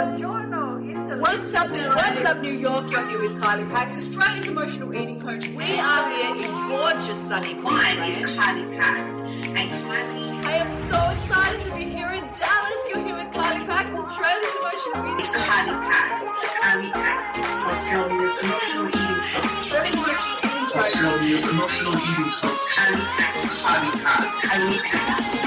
What's up, New York? You're here with Kylie Pax, Australia's emotional eating coach. We are here in gorgeous sunny Queensland. Is Kylie Pax, and Kylie. I am so excited to be here in Dallas. You're here with Kylie Pax, Australia's emotional eating Is coach. Kylie Pax, Kylie Pax, Australia's emotional eating coach. Australia's emotional eating coach. Kylie Pax, Kylie Pax, Kylie Pax.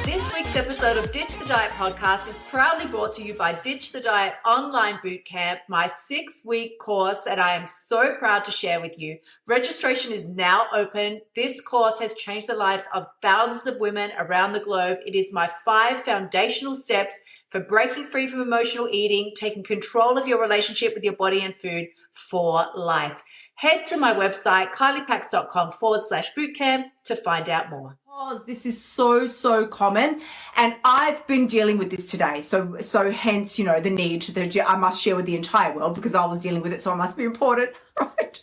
This week's episode of Ditch the Diet podcast is proudly brought to you by Ditch the Diet Online Bootcamp, my 6-week course that I am so proud to share with you. Registration is now open. This course has changed the lives of thousands of women around the globe. It is my 5 foundational steps for breaking free from emotional eating, taking control of your relationship with your body and food for life. Head to my website, kyliepax.com/bootcamp to find out more. This is so common, and I've been dealing with this today. So hence, the need that I must share with the entire world because I was dealing with it, so it must be important, right?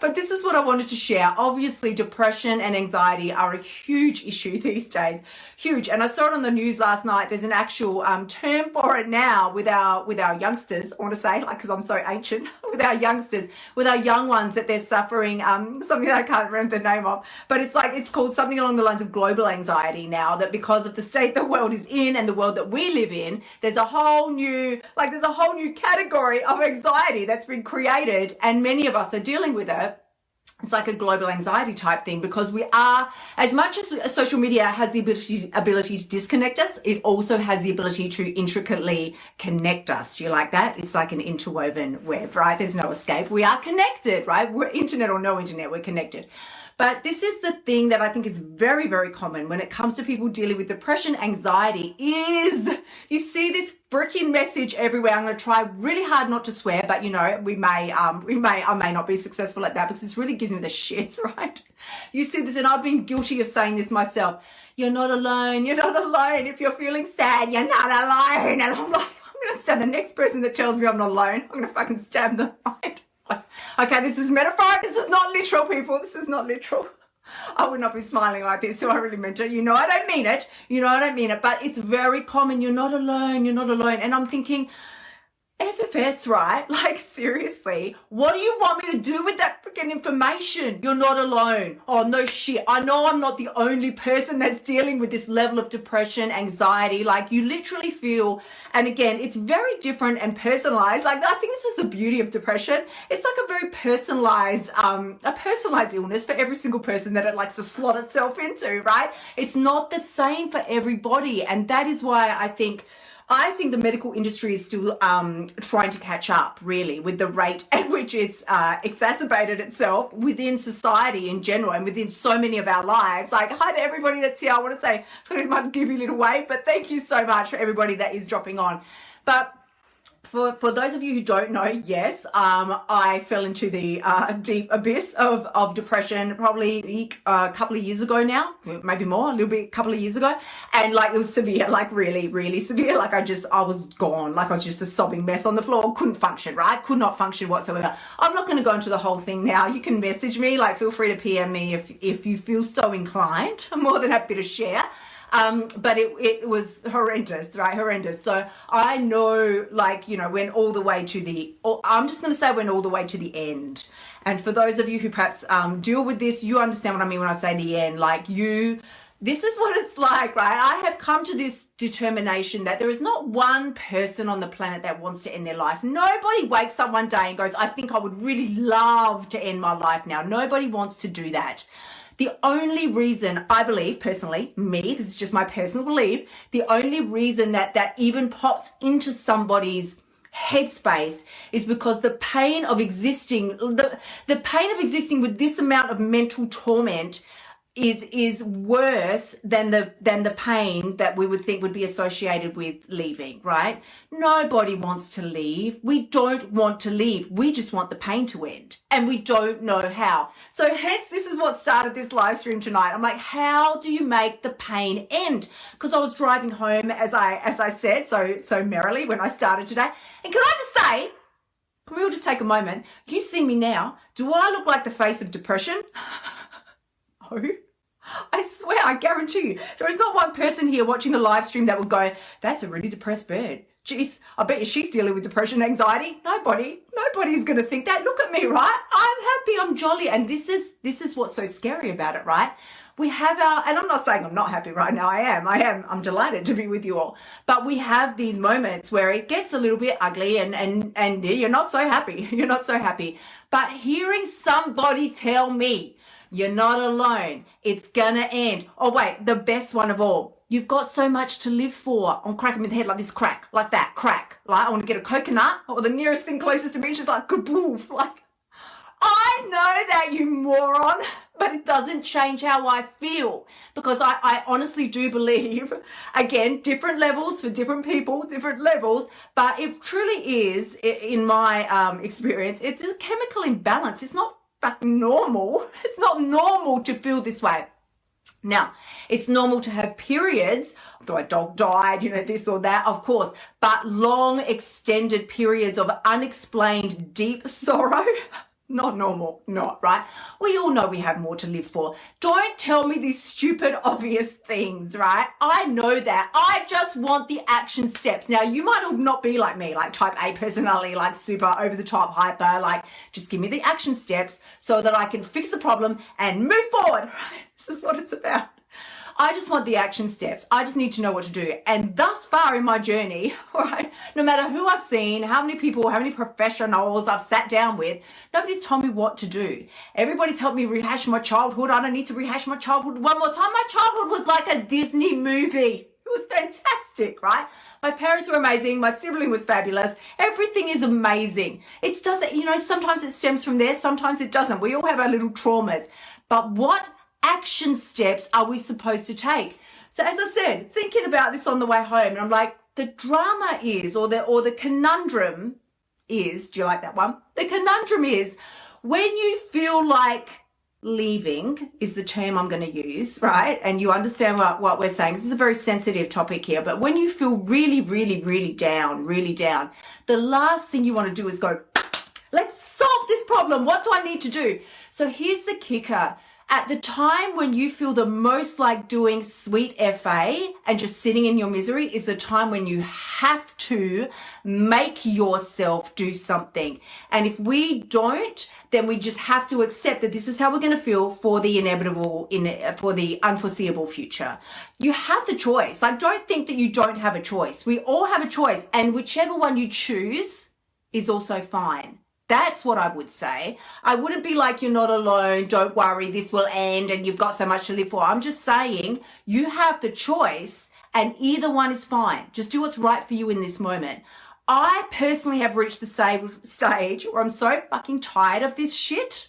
But this is what I wanted to share. Obviously, depression and anxiety are a huge issue these days. Huge. And I saw it on the news last night. There's an actual term for it now with our youngsters, I want to say, because I'm so ancient, with our youngsters, with our young ones, that they're suffering something that I can't remember the name of. But it's called something along the lines of global anxiety now, that because of the state the world is in and the world that we live in, there's a whole new category of anxiety that's been created, and many of us are dealing with it. It's like a global anxiety type thing, because we are, as much as social media has the ability to disconnect us, it also has the ability to intricately connect us. Do you like that? It's like an interwoven web, right? There's no escape. We are connected, right? We're internet or no internet, we're connected. But this is the thing that I think is very, very common when it comes to people dealing with depression, anxiety, is you see this freaking message everywhere. I'm going to try really hard not to swear, but I may not be successful at that because this really gives me the shits, right? You see this, and I've been guilty of saying this myself. You're not alone. You're not alone. If you're feeling sad, you're not alone. And I'm like, I'm going to stab the next person that tells me I'm not alone. I'm going to fucking stab them, right? Okay, this is metaphor. This is not literal, people. This is not literal. I would not be smiling like this if I really meant it. I don't mean it. I don't mean it. But it's very common. You're not alone. You're not alone. And I'm thinking, FFS, right? Like, seriously, what do you want me to do with that freaking information? You're not alone. Oh, no shit. I know I'm not the only person that's dealing with this level of depression, anxiety. Like, you literally feel, and again, it's very different and personalized. Like, I think this is the beauty of depression. It's like a very personalized illness for every single person that it likes to slot itself into, right? It's not the same for everybody. And that is why I think the medical industry is still trying to catch up, really, with the rate at which it's exacerbated itself within society in general and within so many of our lives. Like, hi to everybody that's here. I want to say, I might give you a little wave, but thank you so much for everybody that is dropping on. But for those of you who don't know, yes, I fell into the deep abyss of depression probably a couple of years ago now, maybe more, a couple of years ago. And it was severe, really, really severe. I was gone. I was just a sobbing mess on the floor, couldn't function, right? Could not function whatsoever. I'm not going to go into the whole thing now. You can message me, feel free to PM me if you feel so inclined. I'm more than happy to share. But it was horrendous, right? Horrendous. So I know, went all the way to I'm just going to say went all the way to the end. And for those of you who perhaps deal with this, you understand what I mean when I say the end. This is what it's like, right? I have come to this determination that there is not one person on the planet that wants to end their life. Nobody wakes up one day and goes, I think I would really love to end my life now. Nobody wants to do that. The only reason, I believe, personally, this is just my personal belief, the only reason that even pops into somebody's headspace is because the pain of existing with this amount of mental torment is worse than the pain that we would think would be associated with leaving, right? Nobody wants to leave. We don't want to leave. We just want the pain to end, and we don't know how. So hence, this is what started this live stream tonight. I'm like, how do you make the pain end? Because I was driving home, as I said so merrily when I started today. And can I just say, can we all just take a moment? You see me now. Do I look like the face of depression? No. I swear, I guarantee you, there is not one person here watching the live stream that would go, that's a really depressed bird. Jeez, I bet you she's dealing with depression, anxiety. Nobody's going to think that. Look at me, right? I'm happy, I'm jolly. And this is what's so scary about it, right? We have and I'm not saying I'm not happy right now. I'm delighted to be with you all. But we have these moments where it gets a little bit ugly and you're not so happy. You're not so happy. But hearing somebody tell me, you're not alone, it's gonna end. Oh wait, the best one of all. You've got so much to live for. I'm cracking me in the head like this, crack, like that, crack. Like I want to get a coconut or the nearest thing closest to me is just like kaboof. Like, I know that, you moron, but it doesn't change how I feel, because I honestly do believe, again, different levels for different people, different levels, but it truly is, in my experience, it's a chemical imbalance. It's not fucking normal. It's not normal to feel this way. Now, it's normal to have periods, though a dog died, this or that, of course, but long extended periods of unexplained deep sorrow, not normal, not, right? We all know we have more to live for. Don't tell me these stupid, obvious things, right? I know that. I just want the action steps. Now, you might not be like me, like type A personality, like super over the top hyper, like just give me the action steps so that I can fix the problem and move forward, right? This is what it's about. I just want the action steps. I just need to know what to do. And thus far in my journey, right, no matter who I've seen, how many people, how many professionals I've sat down with, nobody's told me what to do. Everybody's helped me rehash my childhood. I don't need to rehash my childhood one more time. My childhood was like a Disney movie. It was fantastic, right? My parents were amazing. My sibling was fabulous. Everything is amazing. It doesn't, sometimes it stems from there. Sometimes it doesn't. We all have our little traumas. But what action steps are we supposed to take? So as I said, thinking about this on the way home, and I'm like, the drama is, or the conundrum is, do you like that one? The conundrum is when you feel like leaving is the term I'm going to use, right? And you understand what we're saying. This is a very sensitive topic here, but when you feel really, really, really down, the last thing you want to do is go, let's solve this problem. What do I need to do? So here's the kicker. At the time when you feel the most like doing sweet FA and just sitting in your misery is the time when you have to make yourself do something. And if we don't, then we just have to accept that this is how we're going to feel for the inevitable, for the unforeseeable future. You have the choice. Like, don't think that you don't have a choice. We all have a choice, and whichever one you choose is also fine. That's what I would say. I wouldn't be like, you're not alone, don't worry, this will end and you've got so much to live for. I'm just saying you have the choice and either one is fine. Just do what's right for you in this moment. I personally have reached the stage where I'm so fucking tired of this shit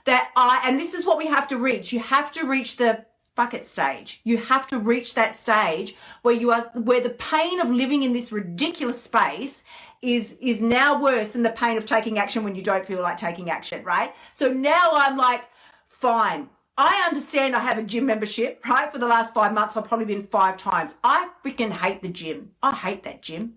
that and this is what we have to reach. You have to reach the bucket stage. You have to reach that stage where where the pain of living in this ridiculous space is now worse than the pain of taking action when you don't feel like taking action, right? So now I'm like, fine. I understand I have a gym membership, right? For the last 5 months, I've probably been 5 times. I freaking hate the gym. I hate that gym.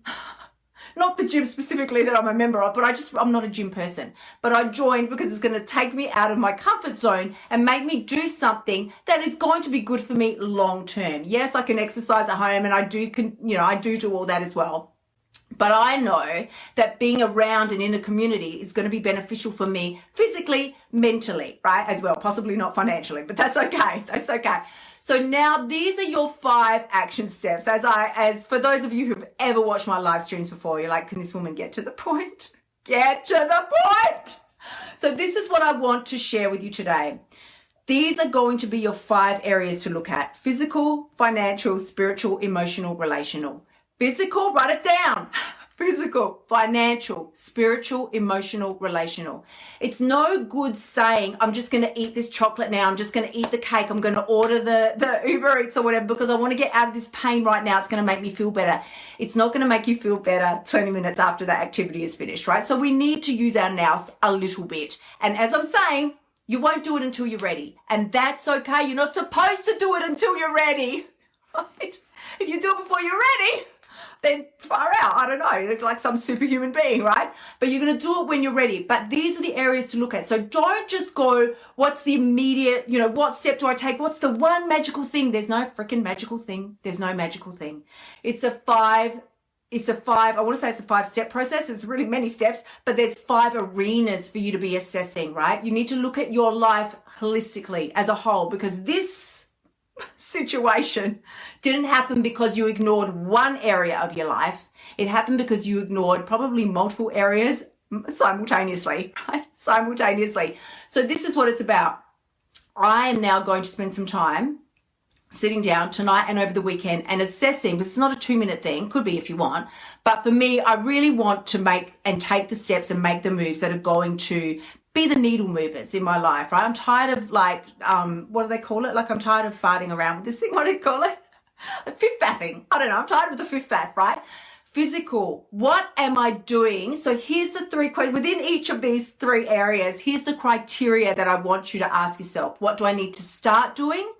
Not the gym specifically that I'm a member of, but I'm not a gym person. But I joined because it's going to take me out of my comfort zone and make me do something that is going to be good for me long term. Yes, I can exercise at home and I do all that as well. But I know that being around and in a community is going to be beneficial for me physically, mentally, right? As well, possibly not financially, but that's okay. That's okay. So now these are your 5 action steps. As for those of you who've ever watched my live streams before, you're like, can this woman get to the point? Get to the point. So this is what I want to share with you today. These are going to be your 5 areas to look at: physical, financial, spiritual, emotional, relational. Physical, write it down. Physical, financial, spiritual, emotional, relational. It's no good saying, I'm just going to eat this chocolate now. I'm just going to eat the cake. I'm going to order the Uber Eats or whatever because I want to get out of this pain right now. It's going to make me feel better. It's not going to make you feel better 20 minutes after that activity is finished, right? So we need to use our nous a little bit. And as I'm saying, you won't do it until you're ready. And that's okay. You're not supposed to do it until you're ready, right? If you do it before you're ready, then far out. I don't know. You look like some superhuman being, right? But you're going to do it when you're ready. But these are the areas to look at. So don't just go, what's the immediate, what step do I take? What's the one magical thing? There's no freaking magical thing. There's no magical thing. It's a 5-step process. It's really many steps, but there's 5 arenas for you to be assessing, right? You need to look at your life holistically as a whole, because this situation didn't happen because you ignored one area of your life. It happened because you ignored probably multiple areas simultaneously, right? Simultaneously. So this is what it's about. I am now going to spend some time sitting down tonight and over the weekend and assessing, because it's not a 2-minute thing, could be if you want, but for me, I really want to make and take the steps and make the moves that are going to be the needle movers in my life, right? I'm tired of what do they call it? I'm tired of farting around with this thing. What do you call it? Fifth-faffing. I don't know. I'm tired of the fifth-faff, right? Physical. What am I doing? So here's the 3 questions. Within each of these 3 areas, here's the criteria that I want you to ask yourself. What do I need to start doing?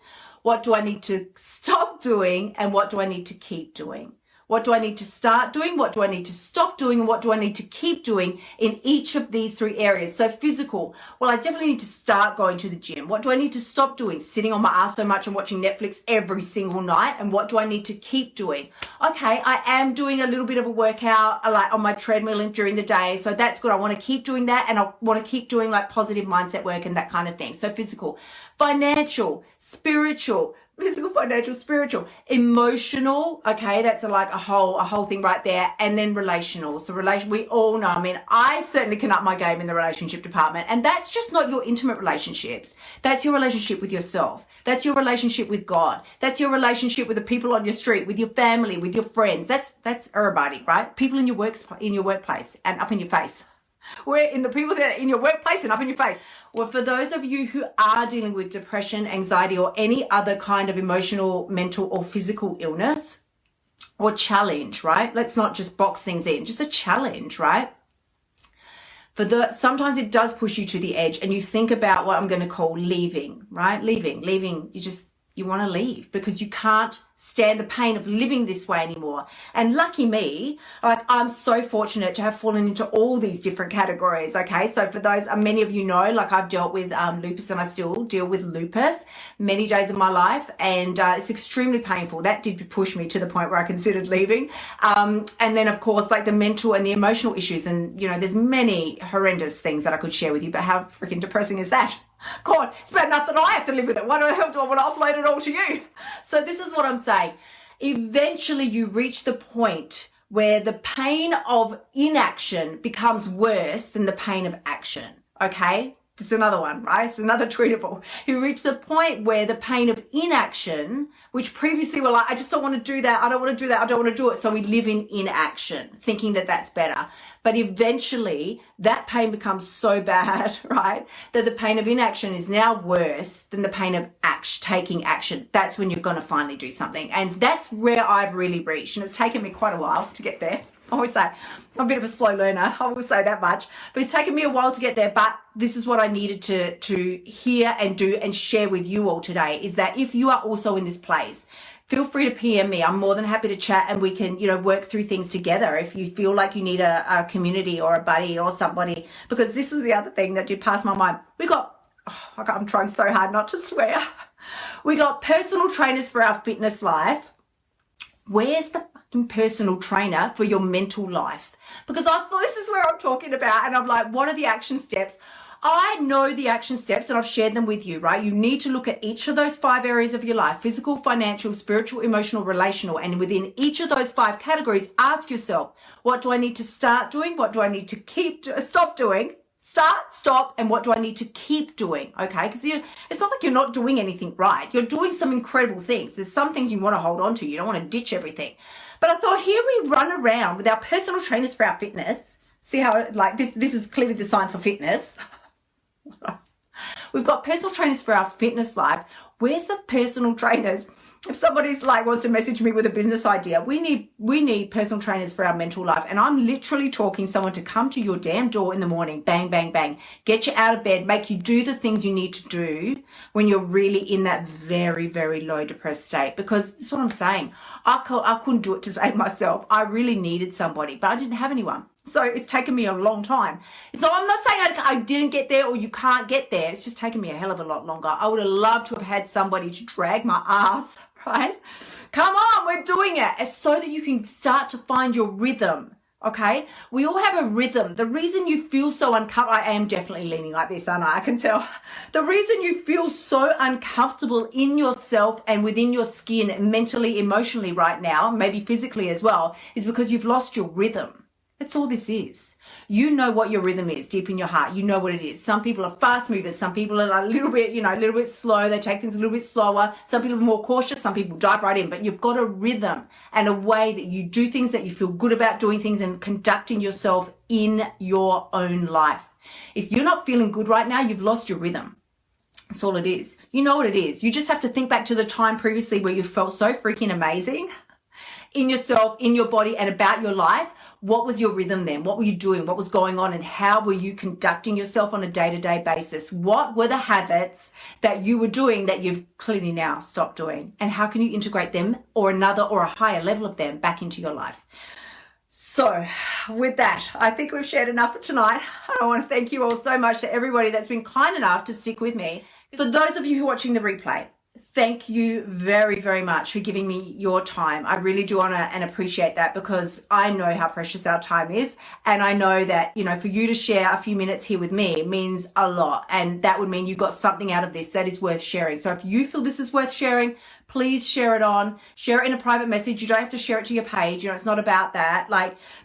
What do I need to stop doing? And what do I need to keep doing? What do I need to start doing? What do I need to stop doing? And what do I need to keep doing in each of these 3 areas? So physical, well, I definitely need to start going to the gym. What do I need to stop doing? Sitting on my ass so much and watching Netflix every single night. And what do I need to keep doing? Okay, I am doing a little bit of a workout on my treadmill during the day. So that's good. I want to keep doing that. And I want to keep doing positive mindset work and that kind of thing. So physical, financial, spiritual, physical, financial, spiritual, emotional. Okay, that's a whole thing right there. And then relational. So we all know, I certainly can up my game in the relationship department. And that's just not your intimate relationships. That's your relationship with yourself. That's your relationship with God. That's your relationship with the people on your street, with your family, with your friends. That's everybody, right? People in your workplace and up in your face. We're in the people that are in your workplace and up in your face. Well, for those of you who are dealing with depression, anxiety, or any other kind of emotional, mental, or physical illness or challenge, right? Let's not just box things in, just a challenge, right? Sometimes it does push you to the edge and you think about what I'm going to call leaving, right? Leaving. You want to leave because you can't stand the pain of living this way anymore. And lucky me, I'm so fortunate to have fallen into all these different categories. Okay. So for those, many of you know, I've dealt with lupus and I still deal with lupus many days of my life. And it's extremely painful. That did push me to the point where I considered leaving. And then of course, the mental and the emotional issues. And, there's many horrendous things that I could share with you, but how freaking depressing is that? God, it's bad enough that I have to live with it. Why the hell do I want to offload it all to you? So this is what I'm saying. Eventually you reach the point where the pain of inaction becomes worse than the pain of action. Okay? It's another one, right? It's another treatable. You reach the point where the pain of inaction, which previously were I just don't want to do that. I don't want to do that. I don't want to do it. So we live in inaction, thinking that that's better. But eventually that pain becomes so bad, right? That the pain of inaction is now worse than the pain of taking action. That's when you're going to finally do something. And that's where I've really reached. And it's taken me quite a while to get there. I always say I'm a bit of a slow learner. I will say that much, but it's taken me a while to get there. But this is what I needed to hear and do and share with you all today, is that if you are also in this place, feel free to PM me. I'm more than happy to chat and we can, work through things together. If you feel like you need a community or a buddy or somebody, because this was the other thing that did pass my mind. I'm trying so hard not to swear. We got personal trainers for our fitness life. Where's the fucking personal trainer for your mental life? Because I thought this is where I'm talking about. And I'm like, what are the action steps? I know the action steps and I've shared them with you, right? You need to look at each of those 5 areas of your life: physical, financial, spiritual, emotional, relational. And within each of those 5 categories, ask yourself, what do I need to start doing? What do I need to stop doing? Start, stop, and what do I need to keep doing? Okay, because it's not like you're not doing anything right. You're doing some incredible things. There's some things you want to hold on to. You don't want to ditch everything. But I thought, here we run around with our personal trainers for our fitness. See how this is clearly the sign for fitness. We've got personal trainers for our fitness life. Where's the personal trainers? If somebody's like wants to message me with a business idea, we need personal trainers for our mental life. And I'm literally talking someone to come to your damn door in the morning, bang, bang, bang, get you out of bed, make you do the things you need to do when you're really in that very, very low depressed state. Because that's what I'm saying. I couldn't do it to save myself. I really needed somebody, but I didn't have anyone. So it's taken me a long time. So I'm not saying I didn't get there or you can't get there. It's just taken me a hell of a lot longer. I would have loved to have had somebody to drag my ass, right? Come on, we're doing it. It's so that you can start to find your rhythm, okay? We all have a rhythm. The reason you feel so uncomfortable, I am definitely leaning like this, aren't I? I can tell. The reason you feel so uncomfortable in yourself and within your skin, mentally, emotionally right now, maybe physically as well, is because you've lost your rhythm. That's all this is. You know what your rhythm is deep in your heart. You know what it is. Some people are fast movers. Some people are a little bit slow. They take things a little bit slower. Some people are more cautious. Some people dive right in. But you've got a rhythm and a way that you do things, that you feel good about doing things and conducting yourself in your own life. If you're not feeling good right now, you've lost your rhythm. That's all it is. You know what it is. You just have to think back to the time previously where you felt so freaking amazing in yourself, in your body, and about your life. What was your rhythm then? What were you doing? What was going on? And how were you conducting yourself on a day-to-day basis? What were the habits that you were doing that you've clearly now stopped doing? And how can you integrate them or another or a higher level of them back into your life? So with that, I think we've shared enough for tonight. I want to thank you all so much to everybody that's been kind enough to stick with me. For those of you who are watching the replay, thank you very, very much for giving me your time. I really do honor and appreciate that, because I know how precious our time is. And I know that, for you to share a few minutes here with me means a lot. And that would mean you got something out of this that is worth sharing. So if you feel this is worth sharing, please share it in a private message. You don't have to share it to your page. It's not about that.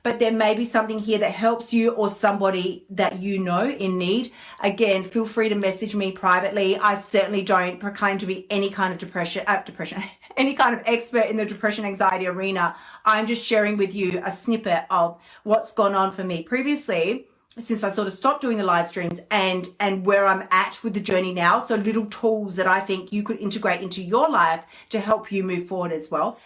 But there may be something here that helps you or somebody that you know in need. Again, feel free to message me privately. I certainly don't proclaim to be any kind of depression, any kind of expert in the depression anxiety arena. I'm just sharing with you a snippet of what's gone on for me previously, since I sort of stopped doing the live streams, and where I'm at with the journey now. So little tools that I think you could integrate into your life to help you move forward as well.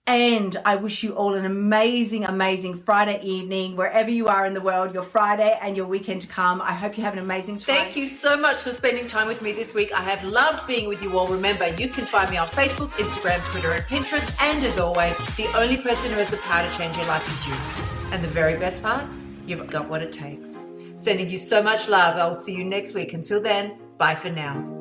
And I wish you all an amazing, amazing Friday evening, wherever you are in the world, your Friday and your weekend to come. I hope you have an amazing time. Thank you so much for spending time with me this week. I have loved being with you all. Remember, you can find me on Facebook, Instagram, Twitter, and Pinterest. And as always, the only person who has the power to change your life is you. And the very best part, you've got what it takes. Sending you so much love. I'll see you next week. Until then, bye for now.